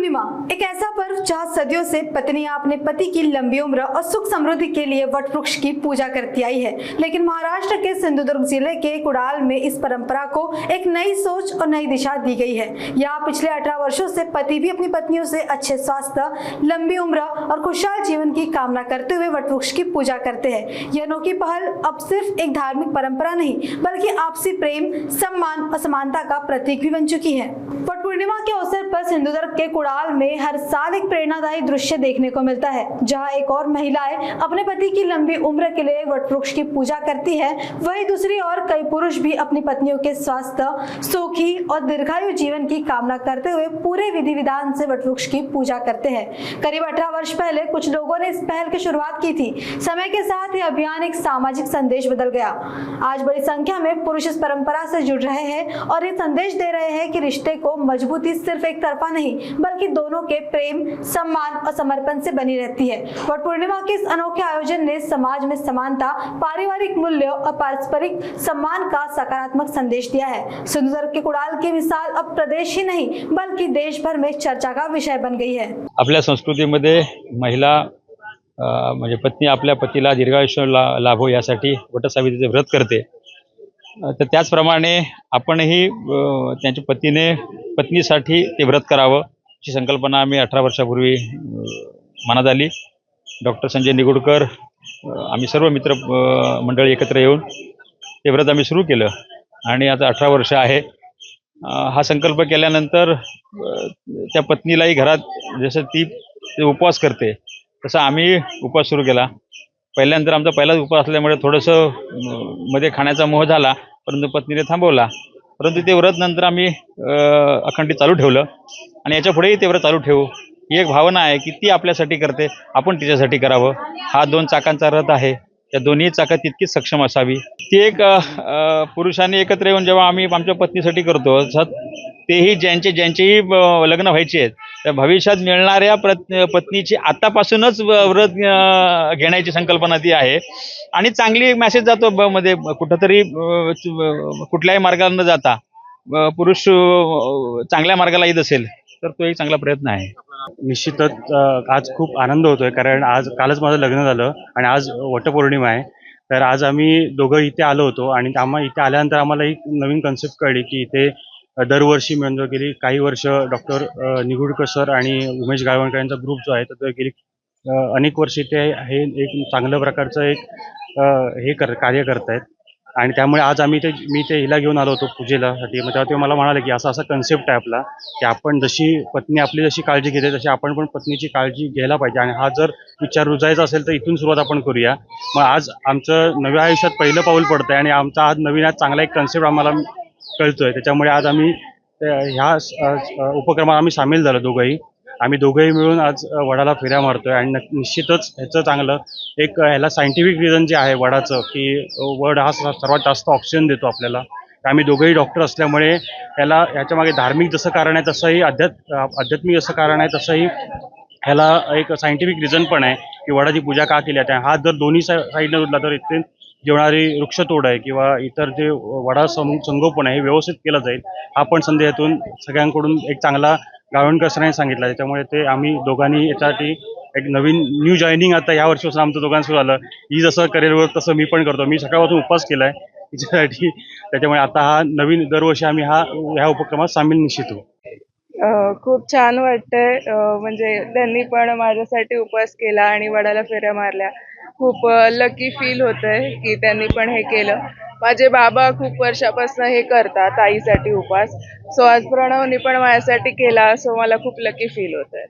पूर्णिमा एक ऐसा पर्व जहाँ सदियों से पत्नियां अपने पति की लंबी उम्र और सुख समृद्धि के लिए वट वृक्ष की पूजा करती आई है। लेकिन महाराष्ट्र के सिंधुदुर्ग जिले के कुडाल में इस परंपरा को एक नई सोच और नई दिशा दी गई है। यहाँ पिछले 18 वर्षों से पति भी अपनी पत्नियों से अच्छे स्वास्थ्य, लंबी उम्र और खुशहाल जीवन की कामना करते हुए वट वृक्ष की पूजा करते हैं। यह अनोखी पहल अब सिर्फ एक धार्मिक परंपरा नहीं बल्कि आपसी प्रेम, सम्मान और समानता का प्रतीक भी बन चुकी है। वट पूर्णिमा के अवसर पर सिंधुदुर्ग के कुडाल में हर साल एक प्रेरणादायी दृश्य देखने को मिलता है, जहां एक और महिलाएं अपने पति की लंबी उम्र के लिए वट वृक्ष की पूजा करती है, वहीं दूसरी ओर कई पुरुष भी अपनी पत्नियों के स्वास्थ्य, सुखी और दीर्घायु जीवन की कामना करते हुए पूरे विधि विधान से वट वृक्ष की पूजा करते हैं। करीब 18 वर्ष पहले कुछ लोगों ने इस पहल की शुरुआत की थी। समय के साथ यह अभियान एक सामाजिक संदेश बदल गया। आज बड़ी संख्या में पुरुष इस परंपरा से जुड़ रहे हैं और ये संदेश दे रहे हैं कि रिश्ते को मजबूती सिर्फ एक तरफा नहीं बल्कि दोनों के प्रेम, सम्मान और समर्पण से बनी रहती है। वट पूर्णिमा के इस अनोखे आयोजन ने समाज में समानता, पारिवारिक मूल्यों और पारस्परिक सम्मान का सकारात्मक संदेश दिया है। सिंधुदुर्ग के कुडाल की मिसाल अब प्रदेश ही नहीं बल्कि देश भर में चर्चा का विषय बन गई है। आपल्या संस्कृतीमध्ये महिला म्हणजे पत्नी आपल्या पतीला दीर्घायुष्य लाभो यासाठी वटसावित्रीचे व्रत करते। तर त्याचप्रमाणे आपणही त्यांच्या पत्नीसाठी ते व्रत करावं अशी संकल्पना आम्ही 18 वर्षापूर्वी मनात आली। डॉक्टर संजय निगुडकर, आम्ही सर्व मित्र मंडळी एकत्र येऊन ते व्रत आम्ही सुरू केलं आणि आता 18 वर्ष आहे। हा संकल्प केल्यानंतर त्या पत्नीलाही घरात जसं ती उपवास करते तसं आम्ही उपवास सुरू केला। पहिल्यानंतर आमचा पहिलाच उपवास असल्यामुळे थोडंसं मध्ये खाण्याचा मोह झाला, परंतु पत्नीने थांबवला। परंतु ते व्रत नंतर आम्ही अखंडित चालू ठेवलं आणि याच्या पुढेही ते व्रत चालू ठेवू। ही एक भावना आहे की ती आपल्यासाठी करते, आपण तिच्यासाठी करावं। हा 2 चाकांचा रथ आहे, त्या दोन्ही चाकं तितकीच सक्षम असावी। ती एक पुरुषांनी एकत्र येऊन जेव्हा आम्ही आमच्या पत्नीसाठी करतो, तेही ज्यांचेही लग्न व्हायचे आहेत त्या भविष्यात मिळणाऱ्या पत्नीची आतापासूनच व्रत घेण्याची संकल्पना ती आहे आणि चांगली मेसेज जातो मध्ये कुठंतरी कुठल्याही मार्गाला न जाता पुरुष चांगल्या मार्गाला येत असेल तर तो एक चांगला प्रयत्न आहे। निश्चितच आज खूप आनंद होतोय कारण कालच माझं लग्न झालं आणि आज वटपौर्णिमा आहे। तर आज आम्ही दोघं इथे आलो होतो आणि इथे आल्यानंतर आम्हाला एक नवीन कन्सेप्ट कळली की इथे दरवर्षी म्हणजे गेली काही वर्ष डॉक्टर निगुडकर सर आणि उमेश गायवणकर यांचा ग्रुप जो आहे तर गेली अनेक वर्ष इथे हे एक चांगल्या प्रकारचं एक कार्य करतायत आणि त्यामुळे आज मी ते हिला घेऊन आलो होतो पूजेसाठी। मग तेव्हा ते मला म्हणाले की असा कन्सेप्ट आहे आपला की आपण जशी पत्नी आपली जशी काळजी घेते तशी आपण पण पत्नीची काळजी घ्यायला पाहिजे आणि हा जर विचार रुजायचा असेल तर इथून सुरुवात आपण करूया। मग आज आमचं नव्या आयुष्यात पहिलं पाऊल पडतंय आणि आमचा आज नवीन चांगला एक कन्सेप्ट आम्हाला कळतोय। त्याच्यामुळे आज आम्ही ह्या उपक्रमात आम्ही सामील झालो दोघंही। आम्ही दोघंही मिळून आज वडाला फेऱ्या मारतोय आणि निश्चितच ह्याचं चांगलं एक ह्याला सायंटिफिक रिझन जे आहे वडाचं की वड हा सर्वात जास्त ऑक्सिजन देतो आपल्याला। आम्ही दोघंही डॉक्टर असल्यामुळे ह्याच्यामागे धार्मिक जसं कारण आहे तसंही आध्यात्मिक जसं कारण आहे तसंही ह्याला एक सायंटिफिक रिझन पण आहे की वडाची पूजा का केली जाते। हा जर दोन्ही साईडनं उडला तर इथे जेवणारी वृक्षतोड आहे किंवा इतर जे वडा संगोपन आहे हे व्यवस्थित केलं जाईल। हा पण संदेशातून सगळ्यांकडून एक चांगला गावणकर सरांनी सांगितला। त्याच्यामुळे ते आम्ही दोघांनी याच्यासाठी एक नवीन न्यू जॉईनिंग आता या वर्षीपासून आमचं दोघांचं झालं। ही जसं करिअर वर्क तसं मी पण करतो। मी सकाळपासून उपवास केला आहे तिच्यासाठी। त्याच्यामुळे आता हा नवीन दरवर्षी आम्ही ह्या उपक्रमात सामील निश्चित होऊ। खूप छान वाटतंय, म्हणजे त्यांनी पण माझ्यासाठी उपवास केला आणि वडाला फेऱ्या मारल्या। खूप लकी फील होतंय की त्यांनी पण हे केलं। माझे बाबा खूप वर्षापासून हे करतात आईसाठी उपवास, सो आज प्रणवनी पण माझ्यासाठी केला, सो मला खूप लकी फील होतंय।